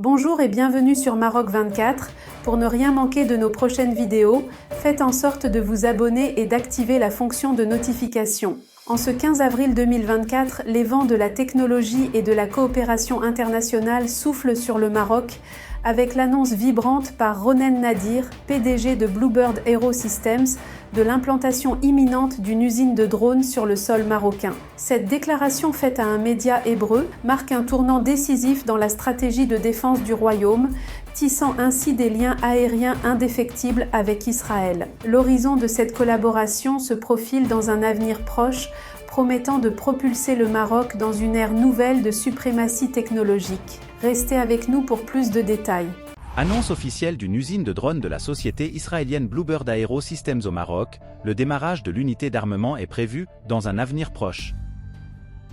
Bonjour et bienvenue sur Maroc 24. Pour ne rien manquer de nos prochaines vidéos, faites en sorte de vous abonner et d'activer la fonction de notification. En ce 15 avril 2024, les vents de la technologie et de la coopération internationale soufflent sur le Maroc avec l'annonce vibrante par Ronen Nadir, PDG de Bluebird Aerosystems, de l'implantation imminente d'une usine de drones sur le sol marocain. Cette déclaration faite à un média hébreu marque un tournant décisif dans la stratégie de défense du royaume, tissant ainsi des liens aériens indéfectibles avec Israël. L'horizon de cette collaboration se profile dans un avenir proche, promettant de propulser le Maroc dans une ère nouvelle de suprématie technologique. Restez avec nous pour plus de détails. Annonce officielle d'une usine de drones de la société israélienne Bluebird Aerosystems au Maroc, le démarrage de l'unité d'armement est prévu dans un avenir proche.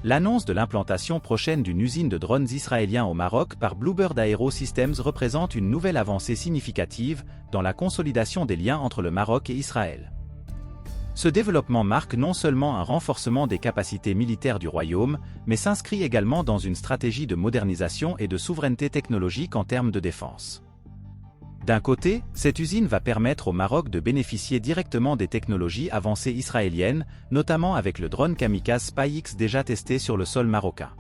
L'annonce de l'implantation prochaine d'une usine de drones israéliens au Maroc par Bluebird Aerosystems représente une nouvelle avancée significative dans la consolidation des liens entre le Maroc et Israël. Ce développement marque non seulement un renforcement des capacités militaires du royaume, mais s'inscrit également dans une stratégie de modernisation et de souveraineté technologique en termes de défense. D'un côté, cette usine va permettre au Maroc de bénéficier directement des technologies avancées israéliennes, notamment avec le drone kamikaze SpyX déjà testé sur le sol marocain.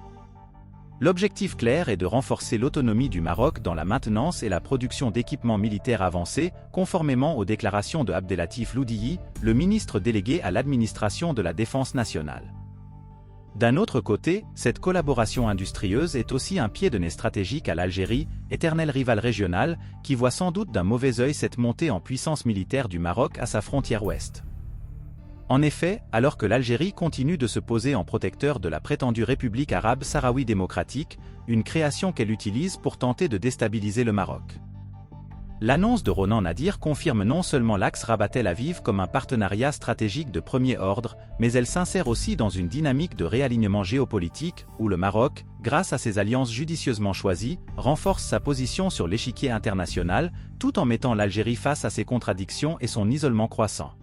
L'objectif clair est de renforcer l'autonomie du Maroc dans la maintenance et la production d'équipements militaires avancés, conformément aux déclarations de Abdelatif Loudiyi, le ministre délégué à l'administration de la Défense nationale. D'un autre côté, cette collaboration industrieuse est aussi un pied de nez stratégique à l'Algérie, éternel rival régional, qui voit sans doute d'un mauvais œil cette montée en puissance militaire du Maroc à sa frontière ouest. En effet, alors que l'Algérie continue de se poser en protecteur de la prétendue République arabe sahraoui démocratique, une création qu'elle utilise pour tenter de déstabiliser le Maroc. L'annonce de Ronen Nadir confirme non seulement l'axe Rabat-Tel Aviv comme un partenariat stratégique de premier ordre, mais elle s'insère aussi dans une dynamique de réalignement géopolitique, où le Maroc, grâce à ses alliances judicieusement choisies, renforce sa position sur l'échiquier international, tout en mettant l'Algérie face à ses contradictions et son isolement croissant.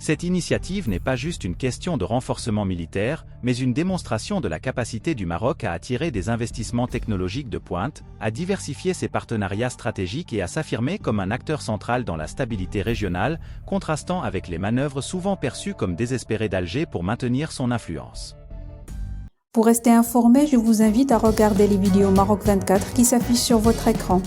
Cette initiative n'est pas juste une question de renforcement militaire, mais une démonstration de la capacité du Maroc à attirer des investissements technologiques de pointe, à diversifier ses partenariats stratégiques et à s'affirmer comme un acteur central dans la stabilité régionale, contrastant avec les manœuvres souvent perçues comme désespérées d'Alger pour maintenir son influence. Pour rester informé, je vous invite à regarder les vidéos Maroc 24 qui s'affichent sur votre écran.